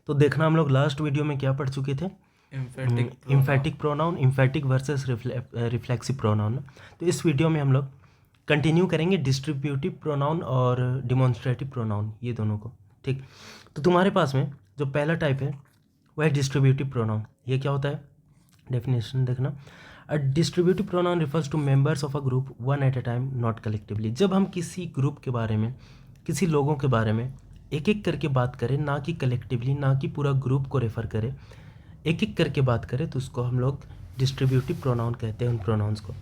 तो देखना हम लोग लास्ट वीडियो में क्या पढ़ चुके थे, emphatic pronoun, emphatic versus reflexive pronoun. तो इस वीडियो में हम लोग कंटिन्यू करेंगे डिस्ट्रीब्यूटिव प्रोनाउन और डिमॉन्स्ट्रेटिव प्रोनाउन, ये दोनों को। ठीक, तो तुम्हारे पास में जो पहला टाइप है वह है डिस्ट्रीब्यूटिव प्रोनाउन। ये क्या होता है, डेफिनेशन देखना। A distributive pronoun refers to members of a group one at a time, not collectively. जब हम किसी ग्रुप के बारे में, किसी लोगों के बारे में एक एक करके बात करें, ना कि कलेक्टिवली, ना कि पूरा ग्रुप को रेफर करें, एक एक करके बात करें, तो उसको हम लोग डिस्ट्रीब्यूटिव प्रोनाउन कहते हैं उन प्रोनाउंस को।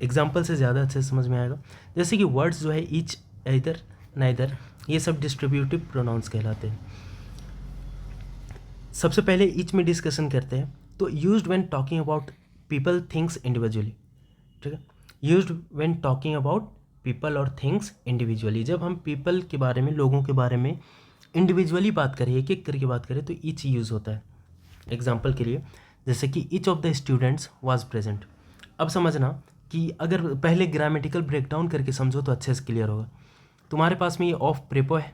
एग्जाम्पल से ज़्यादा अच्छे से समझ में आएगा। जैसे कि वर्ड्स जो है ईच, इधर, नाइदर, ये सब डिस्ट्रीब्यूटिव प्रोनाउंस कहलाते हैं। सबसे पहले ईच में डिस्कशन करते हैं। तो used when talking about people things individually, ठीक है। Used when talking about people और थिंग्स इंडिविजुअली, जब हम पीपल के बारे में, लोगों के बारे में इंडिविजुअली बात करें, एक एक करके बात करें, तो ईच यूज़ होता है। एग्जाम्पल के लिए जैसे कि each of the students was present. अब समझना कि अगर पहले ग्रामेटिकल ब्रेकडाउन करके समझो तो अच्छे से क्लियर होगा। तुम्हारे पास में ये ऑफ प्रेपो है,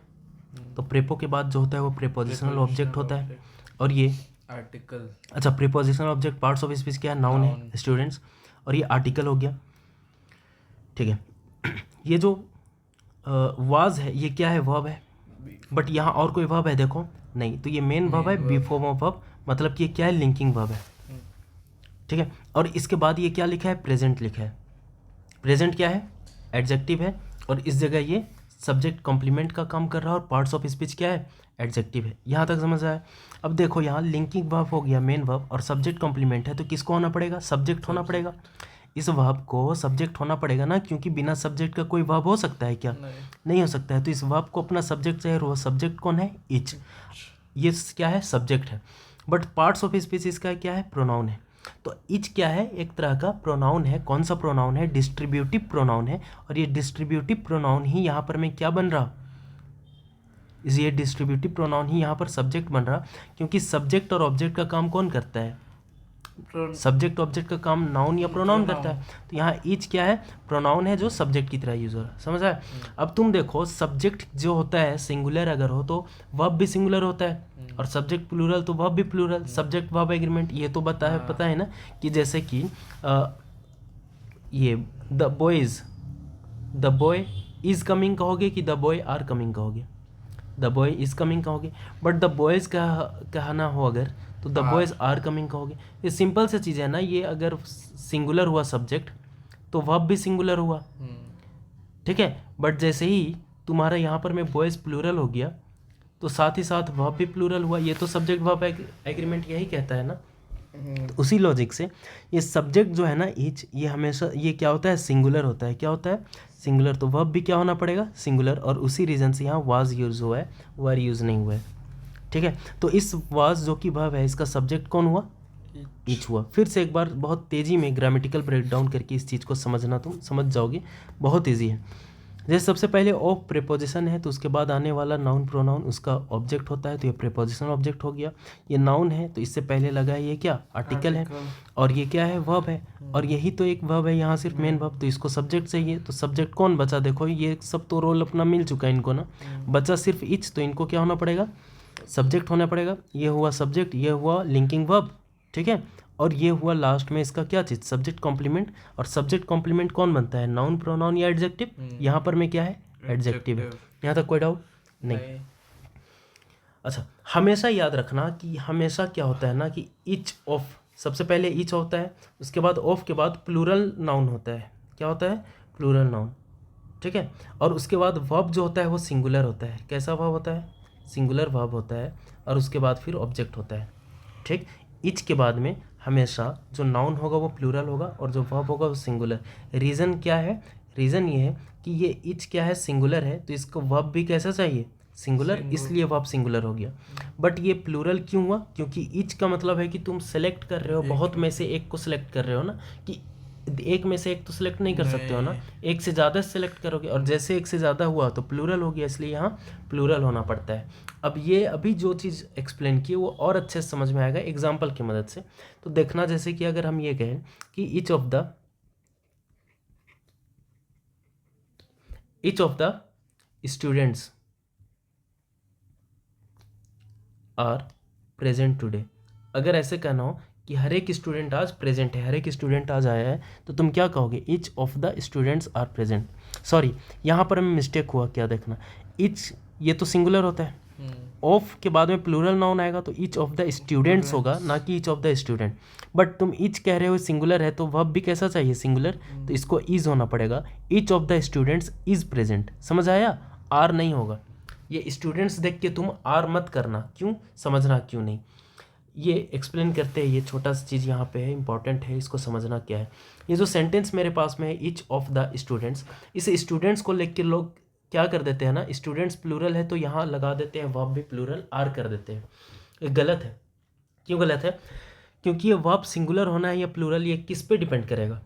तो प्रेपो के बाद जो होता है वो प्रेपोजिशनल ऑब्जेक्ट होता है, और ये आर्टिकल। अच्छा, prepositional object parts of speech क्या है, नाउन है, स्टूडेंट्स, और ये आर्टिकल हो गया, ठीक है। ये जो वाज है ये क्या है, वर्ब है, बट यहाँ और कोई वर्ब है देखो, नहीं, तो ये मेन वर्ब है, बी फॉर्म ऑफ वर्ब, मतलब कि ये क्या है, लिंकिंग वर्ब है, ठीक है। और इसके बाद ये क्या लिखा है, प्रेजेंट लिखा है। प्रेजेंट क्या है, एडजेक्टिव है, और इस जगह ये सब्जेक्ट कॉम्प्लीमेंट का काम कर रहा है, और पार्ट्स ऑफ स्पीच क्या है, एडजेक्टिव है। यहाँ तक समझ आया। अब देखो यहाँ लिंकिंग वर्ब हो गया, मेन वर्ब, और सब्जेक्ट कॉम्प्लीमेंट है, तो किसको होना पड़ेगा, सब्जेक्ट होना पड़ेगा। इस वर्ब को सब्जेक्ट होना पड़ेगा ना, क्योंकि बिना सब्जेक्ट का कोई वर्ब हो सकता है क्या, नहीं हो सकता है। तो इस वर्ब को अपना सब्जेक्ट चाहिए, वो सब्जेक्ट कौन है, इच, ये क्या है, सब्जेक्ट है। बट पार्ट्स ऑफ स्पीच इसका क्या है, प्रोनाउन है। तो इच क्या है, एक तरह का प्रोनाउन है। कौन सा प्रोनाउन है, डिस्ट्रीब्यूटिव प्रोनाउन है, और ये डिस्ट्रीब्यूटिव प्रोनाउन ही यहाँ पर मैं क्या बन रहा, ये डिस्ट्रीब्यूटिव प्रोनाउन ही यहाँ पर सब्जेक्ट बन रहा, क्योंकि सब्जेक्ट और ऑब्जेक्ट का काम कौन करता है, सब्जेक्ट ऑब्जेक्ट का काम नाउन या प्रोनाउन करता है। तो यहाँ ईच क्या है, प्रोनाउन है जो सब्जेक्ट की तरह यूज हो रहा है, समझ आया। अब तुम देखो सब्जेक्ट जो होता है सिंगुलर अगर हो तो वर्ब भी सिंगुलर होता है, और सब्जेक्ट प्लूरल तो वर्ब भी प्लूरल, सब्जेक्ट वर्ब एग्रीमेंट, ये तो पता है ना, कि जैसे कि ये द बॉय इज कमिंग कहोगे कि द बॉय आर कमिंग कहोगे, द बॉय इज कमिंग कहोगे, बट द बॉयज़ का कहना हो अगर, तो द बॉयज़ आर कमिंग कहोगे। ये सिंपल सी चीज़ है ना। ये अगर सिंगुलर हुआ सब्जेक्ट तो वर्ब भी सिंगुलर हुआ, ठीक है। बट जैसे ही तुम्हारा यहाँ पर में बॉयज़ प्लूरल हो गया, तो साथ ही साथ वर्ब भी प्लूरल हुआ। ये तो सब्जेक्ट वर्ब एग्रीमेंट यही कहता है ना। तो उसी लॉजिक से ये सब्जेक्ट जो है ना ईच, ये हमेशा ये क्या होता है, सिंगुलर होता है। क्या होता है, सिंगुलर। तो वर्ब भी क्या होना पड़ेगा, सिंगुलर, और उसी रीज़न से यहाँ वाज यूज़ हुआ है, वर यूज़ नहीं हुआ है, ठीक है। तो इस वाज जो कि वर्ब है, इसका सब्जेक्ट कौन हुआ, ईच हुआ। फिर से एक बार बहुत तेज़ी में ग्रामेटिकल ब्रेकडाउन करके इस चीज़ को समझना, तुम समझ जाओगे, बहुत ईजी है। जैसे सबसे पहले ऑफ प्रेपोजिशन है, तो उसके बाद आने वाला नाउन प्रोनाउन उसका ऑब्जेक्ट होता है, तो ये प्रेपोजिशनल ऑब्जेक्ट हो गया। ये नाउन है, तो इससे पहले लगा है ये क्या, आर्टिकल है, और ये क्या है, वर्ब है, और यही तो एक वर्ब है यहाँ सिर्फ मेन वर्ब, तो इसको सब्जेक्ट चाहिए। तो सब्जेक्ट कौन बचा, देखो ये सब तो रोल अपना मिल चुका है इनको ना, बचा सिर्फ इच, तो इनको क्या होना पड़ेगा, सब्जेक्ट होना पड़ेगा। ये हुआ सब्जेक्ट, ये हुआ लिंकिंग वर्ब, ठीक है। और ये हुआ लास्ट में इसका क्या चीज़, सब्जेक्ट कॉम्प्लीमेंट। और सब्जेक्ट कॉम्प्लीमेंट कौन बनता है, नाउन प्रोनाउन या एडजेक्टिव। यहाँ पर में क्या है, एडजेक्टिव है। यहाँ तक कोई डाउट नहीं। अच्छा, हमेशा याद रखना कि हमेशा क्या होता है ना कि ईच ऑफ, सबसे पहले ईच होता है, उसके बाद ऑफ के बाद प्लूरल नाउन होता है। क्या होता है, प्लूरल नाउन, ठीक है। और उसके बाद वर्ब जो होता है वो सिंगुलर होता है। कैसा वर्ब होता है, सिंगुलर वर्ब होता है, और उसके बाद फिर ऑब्जेक्ट होता है, ठीक। इच के बाद में हमेशा जो नाउन होगा वो प्लूरल होगा, और जो वर्ब होगा वो सिंगुलर। रीज़न क्या है, रीज़न ये है कि ये इच क्या है, सिंगुलर है, तो इसको वर्ब भी कैसा चाहिए, सिंगुलर, इसलिए वर्ब सिंगुलर हो गया। बट ये प्लूरल क्यों हुआ, क्योंकि इच का मतलब है कि तुम सेलेक्ट कर रहे हो, बहुत में से एक को सिलेक्ट कर रहे हो ना, कि एक में से एक तो सिलेक्ट नहीं कर सकते हो ना, एक से ज़्यादा सेलेक्ट करोगे, और जैसे एक से ज़्यादा हुआ तो प्लूरल हो गया, इसलिए यहाँ प्लूरल होना पड़ता है। अब ये अभी जो चीज़ एक्सप्लेन की वो और अच्छे से समझ में आएगा एग्जाम्पल की मदद से। तो देखना, जैसे कि अगर हम ये कहें कि each of the students are present today. अगर ऐसे कहना हो कि हर एक स्टूडेंट आज प्रेजेंट है, हर एक स्टूडेंट आज आया है, तो तुम क्या कहोगे? Each of the students are present. Sorry, यहाँ पर हमें मिस्टेक हुआ, क्या देखना, ईच ये तो सिंगुलर होता है, ऑफ के बाद में प्लूरल नाउन आएगा तो ईच ऑफ द स्टूडेंट्स होगा, ना कि each of the student. But तुम ईच कह रहे हो, सिंगुलर है, तो वर्ब भी कैसा चाहिए? सिंगुलर। तो इसको इज होना पड़ेगा, each of the students is present. समझ आया? आर नहीं होगा। ये स्टूडेंट्स देख के तुम आर मत करना। क्यों? समझना क्यों नहीं, ये एक्सप्लेन करते हैं। ये छोटा सा चीज़ यहाँ पे है, इंपॉर्टेंट है, इसको समझना क्या है। ये जो सेंटेंस मेरे पास में है, ईच ऑफ द स्टूडेंट्स, इस स्टूडेंट्स को लेकर लोग क्या कर देते हैं ना, स्टूडेंट्स प्लूरल है तो यहाँ लगा देते हैं वर्ब भी प्लूरल आर कर देते हैं। ये गलत है। क्यों गलत है? क्योंकि ये वर्ब सिंगुलर होना है या प्लूरल, ये किस पे डिपेंड करेगा?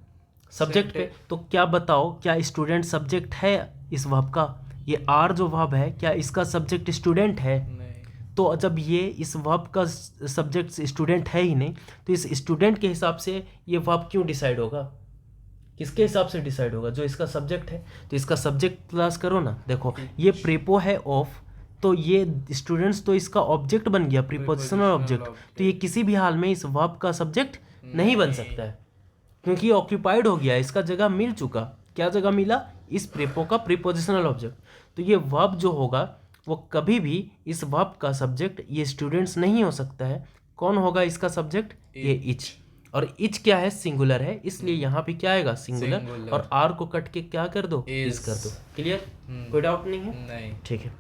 सब्जेक्ट पे। तो क्या बताओ, क्या स्टूडेंट सब्जेक्ट है इस वर्ब का? ये आर जो वर्ब है, क्या इसका सब्जेक्ट स्टूडेंट है? तो जब ये इस वर्ब का सब्जेक्ट स्टूडेंट है ही नहीं, तो इस स्टूडेंट के हिसाब से ये वर्ब क्यों डिसाइड होगा? किसके हिसाब से डिसाइड होगा? जो इसका सब्जेक्ट है। तो इसका सब्जेक्ट तलाश करो ना। देखो, ये प्रेपो है ऑफ, तो ये स्टूडेंट्स तो इसका ऑब्जेक्ट बन गया, प्रीपोजिशनल ऑब्जेक्ट। तो ये किसी भी हाल में इस वर्ब का सब्जेक्ट नहीं बन सकता है, क्योंकि ये ऑक्यूपाइड हो गया, इसका जगह मिल चुका। क्या जगह मिला? इस प्रेपो का प्रीपोजिशनल ऑब्जेक्ट। तो ये वर्ब जो होगा वो कभी भी इस वर्ब का सब्जेक्ट ये स्टूडेंट्स नहीं हो सकता है। कौन होगा इसका सब्जेक्ट? ये इच। और इच क्या है? सिंगुलर है, इसलिए यहाँ पे क्या आएगा? सिंगुलर। और आर को कट के क्या कर दो? इज कर दो। क्लियर? कोई डाउट नहीं है? नहीं। ठीक है।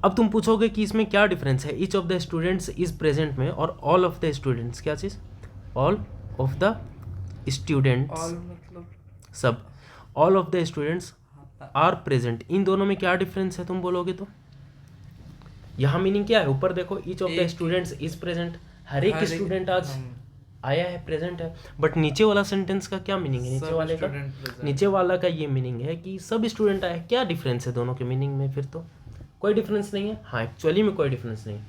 अब तुम पूछोगे कि इसमें क्या डिफरेंस है each of the students is present में और ऑल ऑफ द स्टूडेंट्स। क्या चीज़? All of the students, all मतलब सब। All of the students are present, इन दोनों में क्या डिफरेंस है तुम बोलोगे तो? यहाँ मीनिंग क्या है? ऊपर देखो, each of the students is present, हर एक स्टूडेंट आज आया है, प्रेजेंट है। बट नीचे वाला सेंटेंस का क्या मीनिंग है? नीचे वाले का, नीचे वाला का ये मीनिंग है कि सब स्टूडेंट आए। क्या डिफरेंस है दोनों के मीनिंग में? फिर तो कोई डिफरेंस नहीं है। हाँ, एक्चुअली में कोई डिफरेंस नहीं।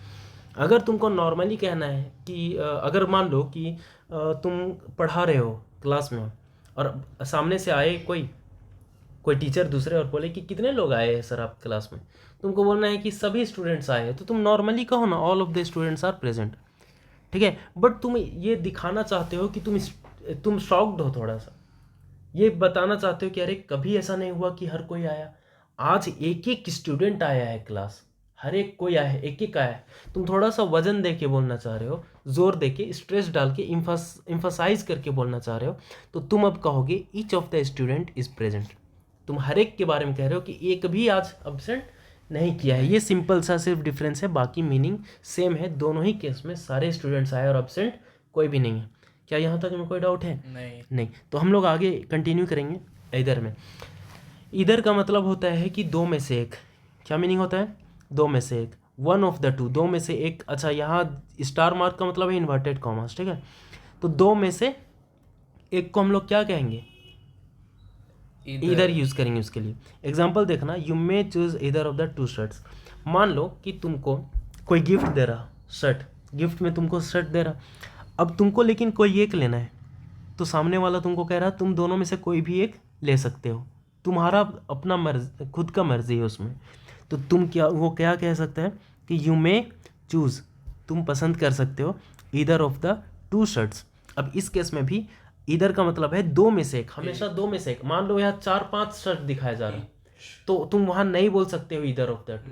अगर तुमको नॉर्मली कहना है कि अगर मान लो कि तुम पढ़ा रहे हो क्लास में और सामने से आए कोई टीचर दूसरे और बोले कि कितने लोग आए हैं सर आप क्लास में, तुमको बोलना है कि सभी स्टूडेंट्स आए हैं, तो तुम नॉर्मली कहो ना, all of the students are present. ठीक है। बट तुम ये दिखाना चाहते हो कि तुम शॉक्ड हो थोड़ा सा, ये बताना चाहते हो कि अरे कभी ऐसा नहीं हुआ कि हर कोई आया, आज एक एक स्टूडेंट आया है क्लास, हर एक कोई आया है, एक एक आया है। तुम थोड़ा सा वजन दे के बोलना चाह रहे हो, जोर दे के, स्ट्रेस डाल के, इम्फसाइज करके बोलना चाह रहे हो। तो तुम अब कहोगे each of the student is present. तुम हर एक के बारे में कह रहे हो कि एक भी आज अब्सेंट नहीं किया है। ये सिंपल सा सिर्फ डिफरेंस है, बाकी मीनिंग सेम है। दोनों ही केस में सारे स्टूडेंट्स आए और अब्सेंट कोई भी नहीं है। क्या यहाँ तक में कोई डाउट है? नहीं। तो हम लोग आगे कंटिन्यू करेंगे। इधर में, इधर का मतलब होता है कि दो में से एक। क्या मीनिंग होता है? दो में से एक, वन ऑफ द टू, दो में से एक। अच्छा, यहाँ स्टार मार्क का मतलब है इन्वर्टेड कॉमर्स। ठीक है। तो दो में से एक को हम लोग क्या कहेंगे? इधर यूज करेंगे उसके लिए। एग्जाम्पल देखना, यू मे चूज इधर ऑफ द टू शर्ट्स। मान लो कि तुमको कोई गिफ्ट दे रहा, शर्ट, गिफ्ट में तुमको शर्ट दे रहा। अब तुमको लेकिन कोई एक लेना है, तो सामने वाला तुमको कह रहा तुम दोनों में से कोई भी एक ले सकते हो, तुम्हारा अपना मर्जी, खुद का मर्जी है उसमें। तो तुम वो क्या कह सकते हैं कि यू मे चूज़, तुम पसंद कर सकते हो either of the to shirts. अब इस केस में भी इधर का मतलब है दो में से एक, हमेशा दो में से एक। मान लो यहाँ 4-5 शर्ट दिखाया जा रहा है, तो तुम वहाँ नहीं बोल सकते हो ईदर ऑफ द टू।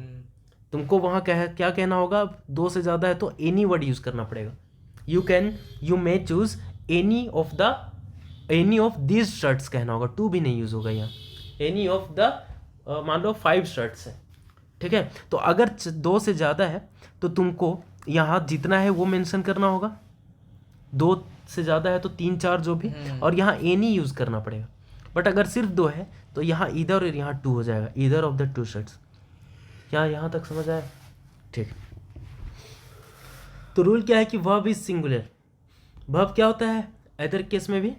तुमको वहाँ क्या कहना होगा? दो से ज़्यादा है तो एनी वर्ड यूज़ करना पड़ेगा। You may choose any of these shirts कहना होगा, टू भी नहीं यूज़ होगा यहाँ। एनी ऑफ द, मान लो 5 शर्ट्स है। ठीक है। तो अगर दो से ज़्यादा है तो तुमको यहाँ जितना है वो मेंशन करना होगा, दो से ज़्यादा है तो 3-4 जो भी, और यहाँ एनी यूज़ करना पड़ेगा। बट अगर सिर्फ दो है तो यहाँ इधर और यहाँ टू हो जाएगा, इधर ऑफ द टू शर्ट्स। क्या यहाँ तक समझ आया? ठीक। तो रूल क्या है कि वर्ब इज सिंगुलर। वर्ब क्या होता है अदर केस में भी?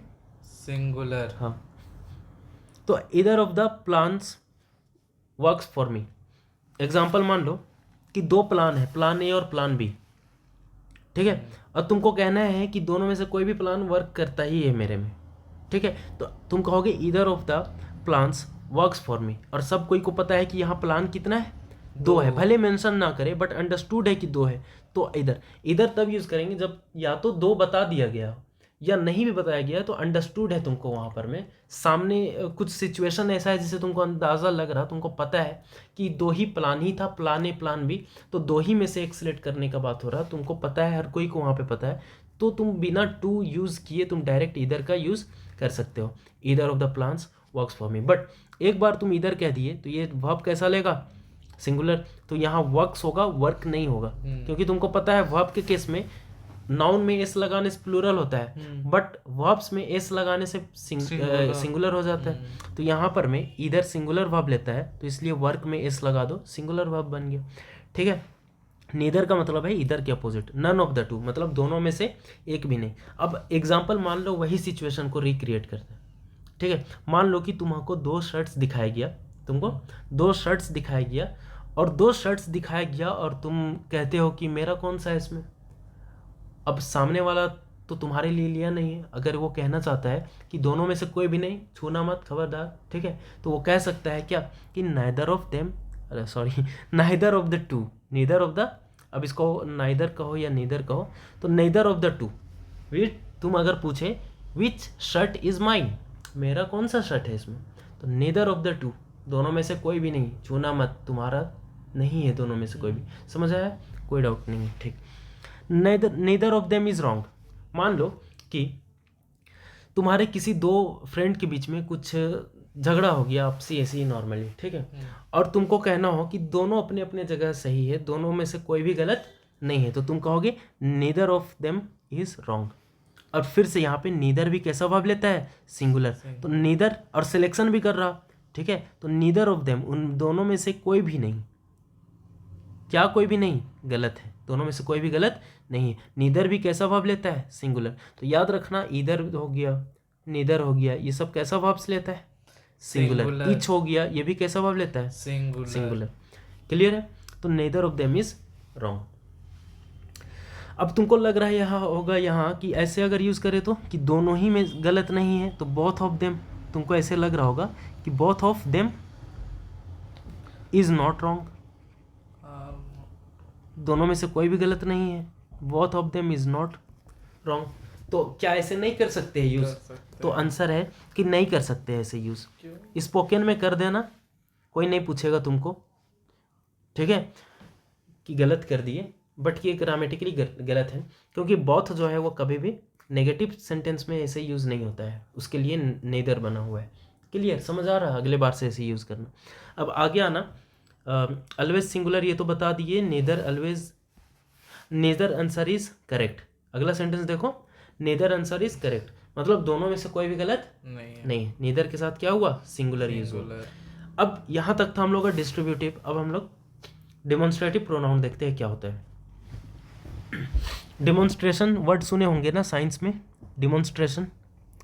सिंगुलर। हाँ। तो इधर of the plans works for me. Example मान लो कि दो प्लान है, प्लान ए और प्लान बी। ठीक है। और तुमको कहना है कि दोनों में से कोई भी प्लान वर्क करता ही है मेरे में। ठीक है। तो तुम कहोगे either of the plans works for me. और सब कोई को पता है कि यहाँ प्लान कितना है? दो है, भले मेंशन ना करे बट अंडरस्टूड है कि दो है, तो इधर इधर तब यूज करेंगे जब या तो दो बता दिया गया हो या नहीं भी बताया गया तो अंडरस्टूड है तुमको वहाँ पर में सामने कुछ सिचुएशन ऐसा है जिससे तुमको अंदाज़ा लग रहा, तुमको पता है कि दो ही प्लान ही था, प्लान ए प्लान बी, तो दो ही में से एक सिलेक्ट करने का बात हो रहा, तुमको पता है, हर कोई को वहाँ पे पता है, तो तुम बिना टू यूज़ किए तुम डायरेक्ट इधर का यूज़ कर सकते हो, either of the plans works for me. But एक बार तुम इधर कह दिए तो ये वर्ब कैसा लेगा, सिंगुलर, तो यहाँ वर्क्स होगा, वर्क नहीं होगा, क्योंकि तुमको पता है वर्ब के केस में नाउन में एस लगाने से प्लूरल होता है, बट वर्ब्स में एस लगाने से सिंगुलर हो जाता है। तो यहाँ पर मैं इधर सिंगुलर वर्ब लेता है तो इसलिए वर्क में एस लगा दो, सिंगुलर वर्ब बन गया। ठीक है, नीदर का मतलब है इधर के opposite, none of the two मतलब दोनों में से एक भी नहीं। अब एग्जाम्पल मान लो वही सिचुएशन को रिक्रिएट करते हैं। ठीक है, मान लो कि तुमको दो शर्ट्स दिखाया गया, तुमको दो शर्ट्स दिखाया गया और दो शर्ट्स दिखाया गया और तुम कहते हो कि मेरा कौन सा है इसमें। अब सामने वाला तो तुम्हारे लिए लिया नहीं है, अगर वो कहना चाहता है कि दोनों में से कोई भी नहीं, छूना मत खबरदार, ठीक है, तो वो कह सकता है क्या कि नाइदर ऑफ देम, अरे sorry neither of the to, neither of the, अब इसको नाइदर कहो या नीदर कहो, तो नाइदर ऑफ द टू, विच तुम अगर पूछे विच शर्ट इज माइन, मेरा कौन सा शर्ट है इसमें, तो नीदर ऑफ द टू, दोनों में से कोई भी नहीं, छूना मत, तुम्हारा नहीं है दोनों में से कोई भी। समझ आया, कोई डाउट नहीं है। ठीक, neither of them is wrong, मान लो कि तुम्हारे किसी दो फ्रेंड के बीच में कुछ झगड़ा हो गया आपसी ऐसे ही नॉर्मली, ठीक है, और तुमको कहना हो कि दोनों अपने अपने जगह सही है, दोनों में से कोई भी गलत नहीं है, तो तुम कहोगे neither of them is wrong. और फिर से यहाँ पे नीदर भी कैसा भाव लेता है, सिंगुलर, तो नीदर और सिलेक्शन भी कर रहा, ठीक है, तो नीदर ऑफ देम, उन दोनों में से कोई भी नहीं, क्या कोई भी नहीं, गलत है, दोनों में से कोई भी गलत नहीं है। नीदर भी कैसा भाव लेता है, सिंगुलर, तो याद रखना इधर हो गया, नीदर हो गया, ये सब कैसा भाव से लेता है, सिंगुलर। ईच हो गया, ये भी कैसा भाव लेता है, सिंगुलर। क्लियर है, तो neither of them is wrong. अब तुमको लग रहा है यहाँ होगा यहाँ कि ऐसे अगर यूज करें तो कि दोनों ही में गलत नहीं है, तो बोथ ऑफ देम, तुमको ऐसे लग रहा होगा कि both of them is not wrong, दोनों में से कोई भी गलत नहीं है, both of them is not wrong. तो क्या ऐसे नहीं कर सकते हैं यूज, तो आंसर है कि नहीं कर सकते ऐसे यूज। स्पोकन में कर देना, कोई नहीं पूछेगा तुमको, ठीक है, कि गलत कर दिए, बट ये ग्रामेटिकली गलत है, क्योंकि बोथ जो है वो कभी भी नेगेटिव सेंटेंस में ऐसे यूज नहीं होता है, उसके लिए नेदर बना हुआ है। क्लियर, समझ आ रहा है, अगले बार से ऐसे यूज करना। अब आगे आना, ऑलवेज सिंगुलर ये तो बता दिए, neither always, neither answer is correct. अगला सेंटेंस देखो, नेदर आंसर इज करेक्ट, मतलब दोनों में से कोई भी गलत नहीं। नेदर के साथ क्या हुआ, सिंगुलर यूज हुआ। अब यहाँ तक था हम लोग का डिस्ट्रीब्यूटिव। अब हम लोग डेमोन्स्ट्रेटिव प्रोनाउन देखते हैं क्या होता है। डेमोन्स्ट्रेशन वर्ड सुने होंगे ना साइंस में, डेमोन्स्ट्रेशन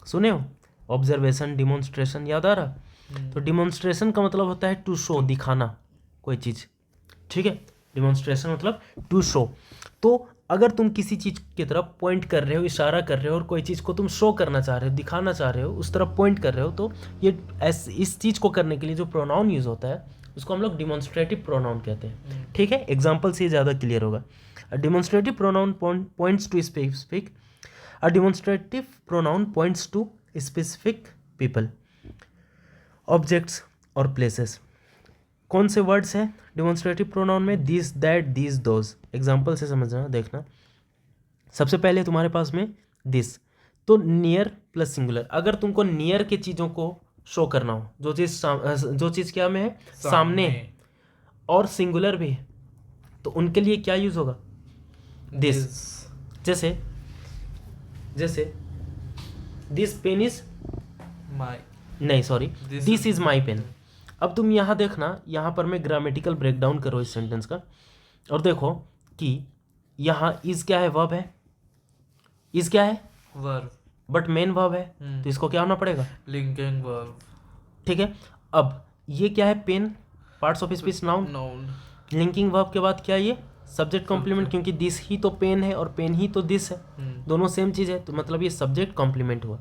सुने हो, ऑब्जर्वेशन, डेमोन्स्ट्रेशन, याद आ रहा। तो डेमोन्स्ट्रेशन का मतलब होता है टू शो, दिखाना कोई चीज़, ठीक है, डेमोन्स्ट्रेशन मतलब टू शो। तो अगर तुम किसी चीज़ की तरफ पॉइंट कर रहे हो, इशारा कर रहे हो, और कोई चीज़ को तुम शो करना चाह रहे हो, दिखाना चाह रहे हो, उस तरफ पॉइंट कर रहे हो, तो ये इस चीज़ को करने के लिए जो प्रोनाउन यूज़ होता है उसको हम लोग डेमोन्स्ट्रेटिव प्रोनाउन कहते हैं। ठीक है, एग्जाम्पल से ज़्यादा क्लियर होगा। A demonstrative pronoun points to specific. A demonstrative pronoun points to specific people, objects और places. कौन से वर्ड्स हैं डेमोन्स्ट्रेटिव प्रोनाउन में, this, that, these, those. Example से समझना, देखना। सबसे पहले तुम्हारे पास में दिस, तो नियर प्लस सिंगुलर। अगर तुमको नियर के चीज़ों को शो करना हो, जो चीज़ क्या में है, सामने, और सिंगुलर भी है, तो उनके लिए क्या यूज होगा, दिस। जैसे दिस पेन इज माई, नहीं sorry, this is my pen. अब तुम यहाँ देखना, यहाँ पर मैं ग्रामेटिकल ब्रेकडाउन करो इस सेंटेंस का, और देखो कि यहाँ इज क्या है, वर्ब है, इज क्या है, वर्ब, बट मेन वर्ब है, तो इसको क्या होना पड़ेगा, लिंकिंग वर्ब। ठीक है, अब ये क्या है, pen, parts of speech, noun, linking verb के बाद क्या, ये सब्जेक्ट कॉम्प्लीमेंट, क्योंकि दिस ही तो पेन है और पेन ही तो दिस है, दोनों सेम चीज़ है, तो मतलब ये सब्जेक्ट कॉम्प्लीमेंट हुआ।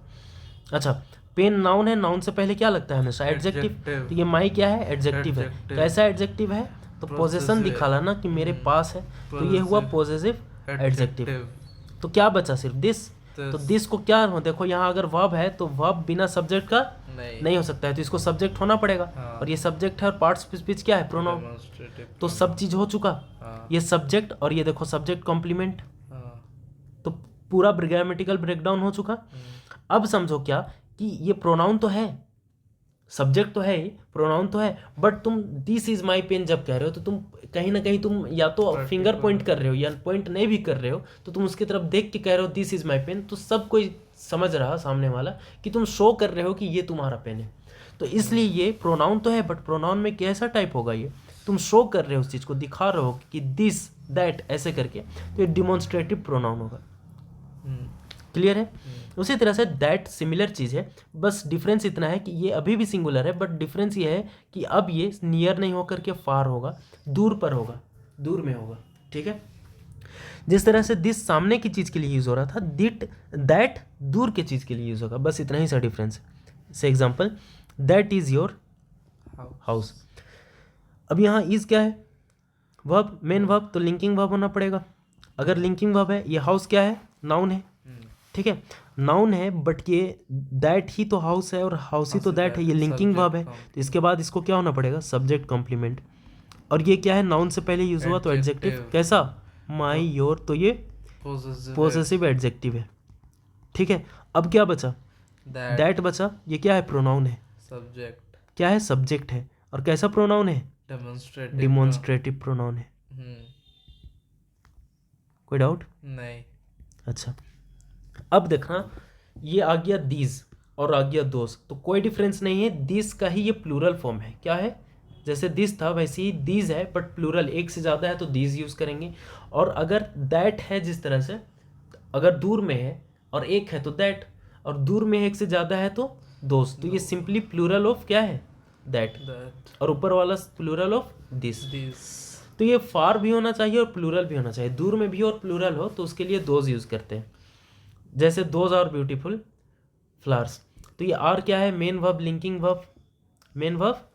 अच्छा, पेन नाउन है, नाउन से पहले क्या लगता है हमेशा, एडजेक्टिव, तो ये माई क्या है, एडजेक्टिव है, कैसा एडजेक्टिव है, तो पोजेशन दिखाला ना कि मेरे पास है, तो ये हुआ पॉजिटिव एडजेक्टिव। तो क्या बचा सिर्फ दिस, तो दिस को क्या हो, देखो यहाँ अगर वर्ब है तो वर्ब बिना सब्जेक्ट का नहीं हो सकता है, तो इसको सब्जेक्ट होना पड़ेगा। और ये सब्जेक्ट है और पार्ट्स ऑफ स्पीच क्या है, प्रोनाउन। तो सब चीज हो चुका, ये सब्जेक्ट और ये देखो सब्जेक्ट कॉम्प्लीमेंट, तो पूरा ग्रामेटिकल ब्रेकडाउन हो चुका। अब समझो क्या कि ये प्रोनाउन तो है, सब्जेक्ट तो है, प्रोनाउन तो है, बट तुम दिस इज माई पेन जब कह रहे हो तो तुम कहीं ना कहीं तुम या तो फिंगर पॉइंट कर रहे हो या पॉइंट नहीं भी कर रहे हो, तो तुम उसकी तरफ देख के कह रहे हो दिस इज माई पेन, तो सब कोई समझ रहा सामने वाला कि तुम शो कर रहे हो कि ये तुम्हारा पेन है। तो इसलिए ये प्रोनाउन तो है, बट प्रोनाउन में कैसा टाइप होगा, ये तुम शो कर रहे हो, उस चीज़ को दिखा रहे हो कि दिस दैट ऐसे करके, तो ये डिमॉन्स्ट्रेटिव प्रोनाउन होगा। क्लियर है? उसी तरह से दैट सिमिलर चीज़ है, बस डिफरेंस इतना है कि ये अभी भी सिंगुलर है, बट डिफरेंस ये है कि अब ये नियर नहीं होकर के फार होगा, दूर पर होगा, दूर में होगा। ठीक है, जिस तरह से दिस सामने की चीज़ के लिए यूज़ हो रहा था, दिट दैट दूर के चीज़ के लिए यूज़ होगा, बस इतना ही सा डिफरेंस है। से example, that is your house. अब यहाँ इज़ क्या है, वर्ब, मेन वर्ब, तो लिंकिंग वर्ब होना पड़ेगा। अगर लिंकिंग वर्ब है, ये हाउस क्या है, नाउन है। ठीक है, नाउन है, बट ये दैट ही तो हाउस है और हाउस ही तो दैट है, ये लिंकिंग वर्ब है, तो इसके बाद इसको क्या होना पड़ेगा, सब्जेक्ट कॉम्प्लीमेंट। और ये क्या है, नाउन से पहले यूज हुआ तो एडजेक्टिव, कैसा, माई योर, तो ये पोजेसिव एडजेक्टिव है। ठीक है, अब क्या बचा, दैट बचा, ये क्या है, प्रोनाउन है, सब्जेक्ट क्या है, सब्जेक्ट है, और कैसा प्रोनाउन है, डिमॉन्स्ट्रेटिव प्रोनाउन है। कोई डाउट नहीं? अच्छा, अब देखना, ये आ गया दीज और आ गया दोस, तो कोई डिफरेंस नहीं है, दिस का ही ये प्लूरल फॉर्म है, क्या है, जैसे दिस था वैसे ही दीज है, बट प्लूरल, एक से ज़्यादा है तो दीज यूज़ करेंगे। और अगर दैट है, जिस तरह से अगर दूर में है और एक है तो दैट, और दूर में एक से ज़्यादा है तो दोस्त, तो ये सिंपली प्लूरल ऑफ क्या है, दैट, और ऊपर वाला प्लूरल ऑफ दिस। तो ये फार भी होना चाहिए और प्लूरल भी होना चाहिए, दूर में भी और प्लूरल हो तो उसके लिए दोज यूज़ करते हैं, जैसे दोज आर ब्यूटीफुल फ्लावर्स। तो ये आर क्या है, main verb, linking verb, main verb,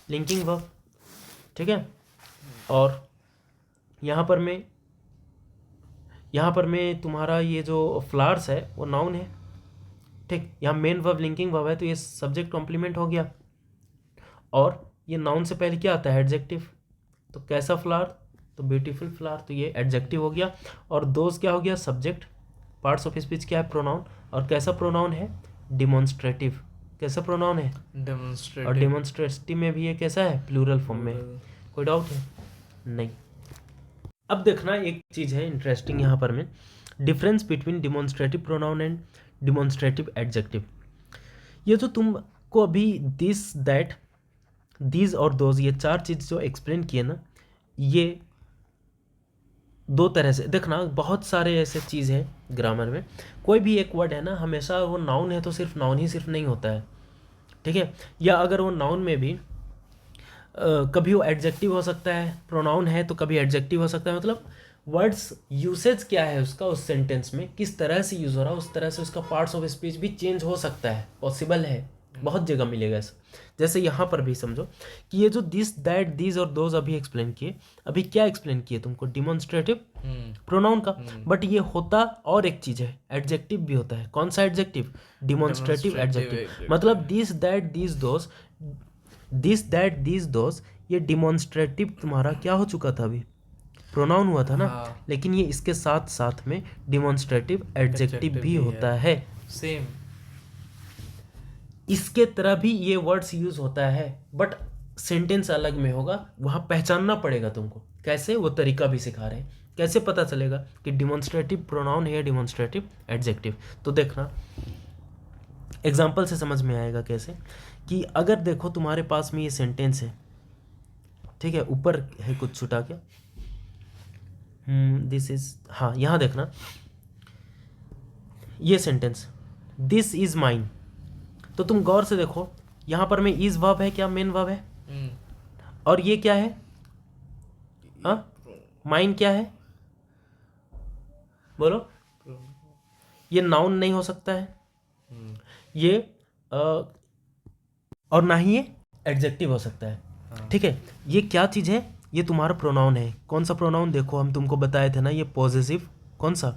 linking verb. ठीक है, और यहाँ पर मैं तुम्हारा ये जो फ्लावर्स है वो नाउन है। ठीक, यहाँ मेन वर्ब लिंकिंग वर्ब है, तो ये सब्जेक्ट कॉम्प्लीमेंट हो गया, और ये नाउन से पहले क्या आता है, एडजेक्टिव, तो कैसा फ्लावर, तो ब्यूटीफुल फ्लावर, तो ये एडजेक्टिव हो गया। और दोज क्या हो गया, सब्जेक्ट, पार्ट्स ऑफ स्पीच क्या है, प्रोनाउन, और कैसा प्रोनाउन है, डिमॉन्स्ट्रेटिव, कैसा प्रोनाउन है, डेमोन्स्ट्रेटिव, और डेमोन्स्ट्रेटिव में भी ये कैसा है, प्लूरल फॉर्म में। कोई डाउट है? नहीं। अब देखना एक चीज़ है इंटरेस्टिंग यहाँ पर में, difference between demonstrative pronoun and demonstrative adjective. ये जो तुमको अभी दिस दैट दीज और दोज, ये चार चीज़ जो एक्सप्लेन किए ना, ये दो तरह से देखना, बहुत सारे ऐसे चीज़ हैं ग्रामर में, कोई भी एक वर्ड है ना, हमेशा वो नाउन है तो सिर्फ नाउन ही सिर्फ नहीं होता है। ठीक है, या अगर वो नाउन में भी कभी वो एडजेक्टिव हो सकता है, प्रोनाउन है तो कभी एडजेक्टिव हो सकता है, मतलब वर्ड्स यूसेज क्या है उसका, उस सेंटेंस में किस तरह से यूज़ हो रहा है, उस तरह से उसका पार्ट्स ऑफ स्पीच भी चेंज हो सकता है, पॉसिबल है, बहुत जगह मिलेगा ऐसा। जैसे यहाँ पर भी समझो कि ये जो दिस दैट दीज और दोज अभी एक्सप्लेन किए, अभी क्या एक्सप्लेन किए तुमको, डिमॉन्स्ट्रेटिव प्रोनाउन का, बट ये होता और एक चीज़ है, एडजेक्टिव भी होता है। कौन सा एडजेक्टिव, डिमॉन्स्ट्रेटिव एडजेक्टिव, मतलब this that these those, this that these those, ये डिमॉन्स्ट्रेटिव तुम्हारा क्या हो चुका था, अभी प्रोनाउन हुआ था ना, लेकिन ये इसके साथ साथ में डिमॉन्स्ट्रेटिव एडजेक्टिव भी होता है, सेम इसके तरह भी ये वर्ड्स यूज होता है, बट सेंटेंस अलग में होगा, वहाँ पहचानना पड़ेगा तुमको, कैसे, वो तरीका भी सिखा रहे हैं, कैसे पता चलेगा कि डिमॉन्स्ट्रेटिव प्रोनाउन है या डिमॉन्स्ट्रेटिव एडजेक्टिव। तो देखना एग्जाम्पल से समझ में आएगा कैसे, कि अगर देखो तुम्हारे पास में ये सेंटेंस है, ठीक है, ऊपर है कुछ छुटा क्या, दिस इज, हाँ यहाँ देखना ये सेंटेंस, दिस इज माइन, तो तुम गौर से देखो यहाँ पर में इज वर्ब है क्या, मेन वर्ब है, और ये क्या है, माइन क्या है, बोलो, ये नाउन नहीं हो सकता है, ये और ना ही ये एडजेक्टिव हो सकता है। ठीक है, ये क्या चीज़ है, ये तुम्हारा प्रोनाउन है। कौन सा प्रोनाउन? देखो हम तुमको बताए थे ना, ये पॉजेसिव, कौन सा?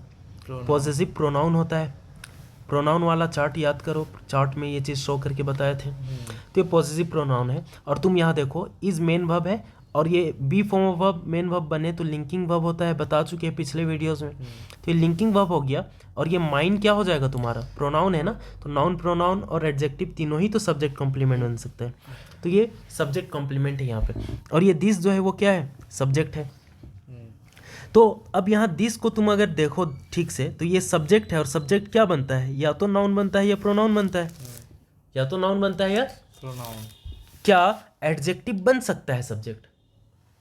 पॉजेसिव प्रोनाउन होता है। प्रोनाउन वाला चार्ट याद करो, चार्ट में ये चीज़ शो करके बताए थे। तो ये पॉजेसिव प्रोनाउन है। और तुम यहाँ देखो इज मेन वर्ब है, और ये be form of verb main verb बने तो लिंकिंग वर्ब होता है, बता चुके हैं पिछले वीडियोस में। तो ये लिंकिंग वर्ब हो गया, और ये माइन क्या हो जाएगा तुम्हारा? प्रोनाउन है ना, तो नाउन, प्रोनाउन और एडजेक्टिव तीनों ही तो सब्जेक्ट कॉम्प्लीमेंट बन सकते हैं। तो ये सब्जेक्ट कॉम्प्लीमेंट है यहाँ पे। और ये दिस जो है वो क्या है? सब्जेक्ट है। तो अब यहाँ दिस को तुम अगर देखो ठीक से तो ये सब्जेक्ट है, और सब्जेक्ट क्या बनता है? या तो नाउन बनता है या प्रोनाउन बनता है। या तो नाउन बनता है या प्रोनाउन। क्या एडजेक्टिव बन सकता है सब्जेक्ट?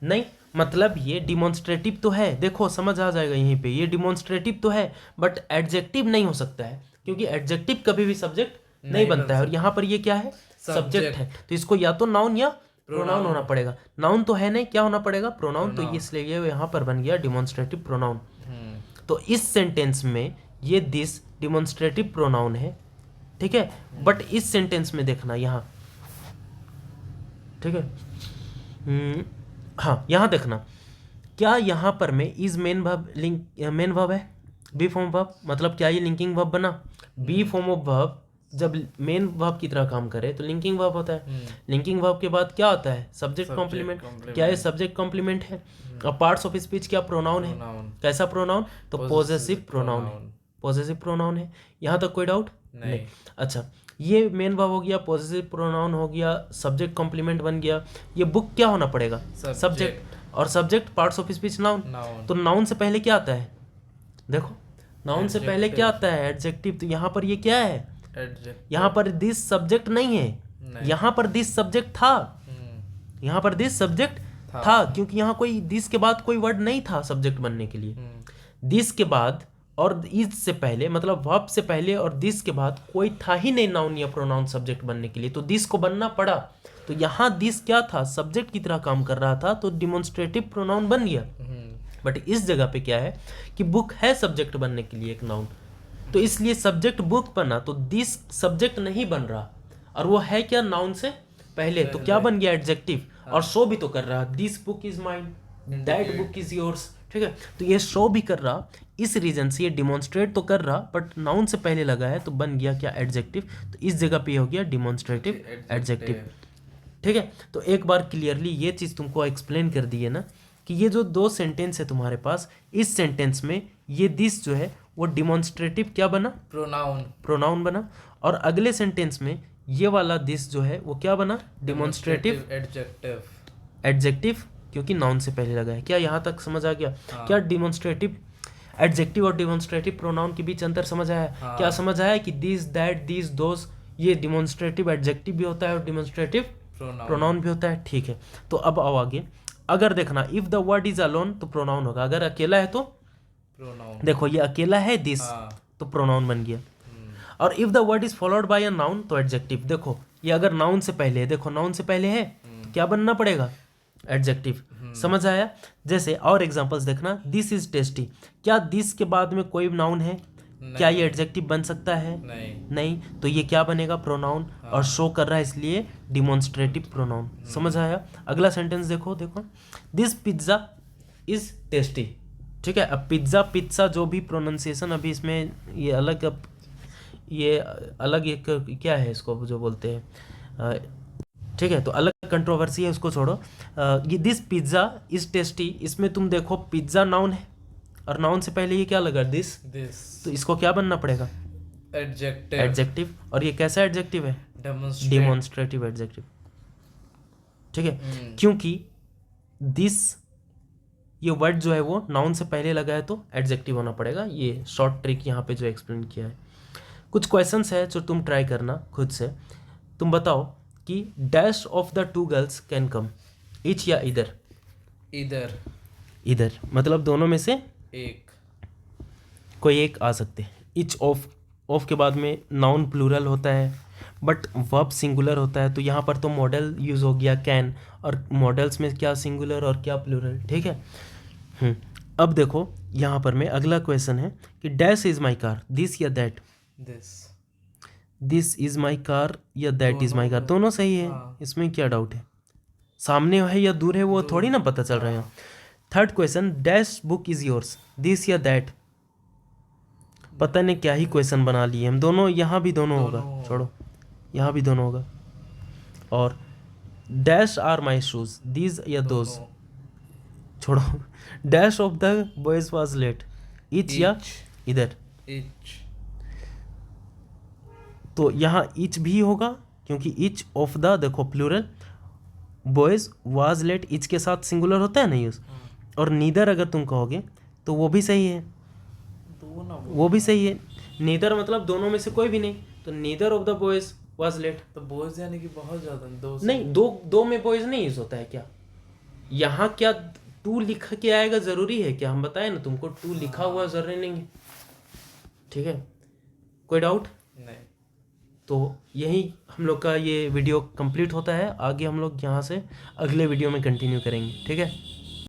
नहीं, मतलब ये डिमॉन्स्ट्रेटिव तो है, देखो समझ आ जाएगा यहीं पे, ये डिमॉन्स्ट्रेटिव तो है बट एडजेक्टिव नहीं हो सकता है, क्योंकि एडजेक्टिव कभी भी सब्जेक्ट नहीं बनता है। और यहाँ पर ये क्या है? सब्जेक्ट है। तो इसको या तो नाउन या प्रोनाउन होना पड़ेगा। नाउन तो है नहीं, क्या होना पड़ेगा? प्रोनाउन। तो ये इसलिए ये यहाँ पर बन गया डिमॉन्स्ट्रेटिव प्रोनाउन। तो इस सेंटेंस में ये दिस डिमॉन्स्ट्रेटिव प्रोनाउन है, ठीक है। बट इस सेंटेंस में देखना यहाँ, ठीक है। हाँ, यहाँ देखना, क्या यहाँ पर में is main verb main verb है, बी फॉर्म वर्ब, मतलब क्या ये लिंकिंग वर्ब बना? बी फॉर्म ऑफ वर्ब जब मेन वर्ब की तरह काम करे तो लिंकिंग वर्ब होता है। लिंकिंग वर्ब के बाद क्या आता है? Subject complement. क्या ये सब्जेक्ट कॉम्प्लीमेंट है? और पार्ट्स ऑफ स्पीच क्या? प्रोनाउन है। कैसा प्रोनाउन? तो पॉजेसिव प्रोनाउन है। पॉजेसिव प्रोनाउन है। यहाँ तक कोई डाउट नहीं? अच्छा, ये मेन वर्ब हो गया, पॉजेसिव प्रोनाउन हो गया, सब्जेक्ट कॉम्प्लीमेंट बन गया। ये बुक क्या होना पड़ेगा? सब्जेक्ट। और subject parts of speech noun. तो नाउन से पहले क्या आता है? देखो नाउन से पहले क्या आता है? एडजेक्टिव। तो यहाँ पर ये क्या है? यहाँ पर दिस सब्जेक्ट नहीं है, यहाँ पर दिस सब्जेक्ट था। यहाँ पर दिस सब्जेक्ट था, क्योंकि यहाँ कोई दिस के बाद कोई वर्ड नहीं था सब्जेक्ट बनने के लिए। दिस के बाद और इज से पहले, मतलब वर्ब से पहले और दिस के बाद कोई था ही नहीं नाउन या प्रोनाउन सब्जेक्ट बनने के लिए, तो दिस को बनना पड़ा। तो यहाँ दिस क्या था? सब्जेक्ट की तरह काम कर रहा था, तो डिमॉन्स्ट्रेटिव प्रोनाउन बन गया। बट इस जगह पे क्या है कि बुक है सब्जेक्ट बनने के लिए एक नाउन, तो इसलिए सब्जेक्ट बुक बना, तो दिस सब्जेक्ट नहीं बन रहा, और वो है क्या? नाउन से पहले। तो क्या बन गया? एडजेक्टिव। और शो भी तो कर रहा, this book is mine, that book is yours, ठीक है। तो ये शो भी कर रहा, इस रीजन से ये डिमॉन्स्ट्रेट तो कर रहा, बट नाउन से पहले लगा है तो बन गया क्या? एडजेक्टिव। तो इस जगह पे हो गया डिमॉन्स्ट्रेटिव एडजेक्टिव, ठीक है। तो एक बार क्लियरली ये चीज़ तुमको एक्सप्लेन कर दी है ना, कि ये जो दो सेंटेंस है तुम्हारे पास, इस सेंटेंस में ये दिस जो है वो डिमॉन्स्ट्रेटिव क्या बना? प्रोनाउन बना। और अगले सेंटेंस में ये वाला दिस जो है वो क्या बना? डिमॉन्स्ट्रेटिव एडजेक्टिव, क्योंकि नाउन से पहले लगा है। क्या यहाँ तक समझ आ गया? क्या डिमॉन्स्ट्रेटिव एडजेक्टिव और डिमॉन्स्ट्रेटिव प्रोनाउन के बीच अंतर समझ आया? क्या समझ आया कि दिस, दैट, दिस, दोस, ये डिमॉन्स्ट्रेटिव एडजेक्टिव भी होता है और डिमॉन्स्ट्रेटिव प्रोनाउन भी होता है, ठीक है। तो अब आओ आगे, अगर देखना if the word is alone तो प्रोनाउन होगा, अगर अकेला है तो प्रोनाउन। देखो ये अकेला है दिस, तो प्रोनाउन बन गया। और if the word is followed by a noun तो एडजेक्टिव। देखो ये अगर नाउन से पहले है, देखो नाउन से पहले है तो क्या बनना पड़ेगा? एडजेक्टिव। समझ आया? जैसे और एग्जांपल्स देखना, दिस इज टेस्टी, क्या दिस के बाद में कोई नाउन है? क्या ये एडजेक्टिव बन सकता है? नहीं। तो ये क्या बनेगा? प्रोनाउन। और शो कर रहा है इसलिए डिमॉन्स्ट्रेटिव प्रोनाउन। समझ आया? अगला सेंटेंस देखो, दिस पिज्जा इज टेस्टी, ठीक है। अब पिज्जा, पिज्जा जो भी प्रोनाउंसिएशन अभी इसमें ये अलग, अब ये अलग एक क्या है इसको जो बोलते हैं, ठीक है। तो अलग कंट्रोवर्सी है, उसको छोड़ो। ये दिस पिज्जा इज टेस्टी, इसमें तुम देखो पिज्जा नाउन है और नाउन से पहले ये क्या लगा? दिस। तो इसको क्या बनना पड़ेगा? एडजेक्टिव। और ये कैसा एडजेक्टिव है? डिमॉन्स्ट्रेटिव एडजेक्टिव, ठीक है। क्योंकि दिस ये वर्ड जो है वो नाउन से पहले लगा है तो एडजेक्टिव होना पड़ेगा। ये शॉर्ट ट्रिक यहाँ पे जो एक्सप्लेन किया है। कुछ क्वेश्चंस है जो तुम ट्राई करना खुद से। तुम बताओ कि dash of the to girls can come, etch या इधर? इधर मतलब दोनों में से एक, कोई एक आ सकते हैं। इच ऑफ के बाद में नाउन प्लूरल होता है बट वर्ब सिंगुलर होता है, तो यहाँ पर तो मॉडल यूज़ हो गया कैन, और मॉडल्स में क्या सिंगुलर और क्या प्लूरल, ठीक है। अब देखो यहाँ पर में अगला क्वेश्चन है कि dash is my car, this या that? This is my car या दैट इज़ माई कार, दोनों सही है। इसमें क्या डाउट है? सामने है या दूर है वो थोड़ी ना पता चल रहा है। Third question, dash book is yours, this या दैट। पता नहीं क्या ही क्वेश्चन बना लिए हम दोनों, यहाँ भी दोनों होगा, छोड़ो यहाँ भी दोनों होगा। और dash are my shoes, these या दोज, छोड़ो। Dash of the boys was late, each या इधर। इच, तो यहाँ इच भी होगा क्योंकि इच ऑफ द, देखो plural, boys was late each के साथ सिंगुलर होता है ना यूज। और नीदर अगर तुम कहोगे तो वो भी सही है, वो भी सही है। नीदर मतलब दोनों में से कोई भी नहीं, तो neither of the boys was late. तो बॉयज यानी कि बहुत ज्यादा, दो से नहीं, दो में बॉयज नहीं यूज होता है क्या? यहाँ क्या टू लिख के आएगा जरूरी है क्या? हम बताए ना तुमको, टू लिखा हुआ जरूरी नहीं है। ठीक है, कोई डाउट? नहीं। तो यही हम लोग का ये वीडियो कंप्लीट होता है। आगे हम लोग यहाँ से अगले वीडियो में कंटिन्यू करेंगे, ठीक है।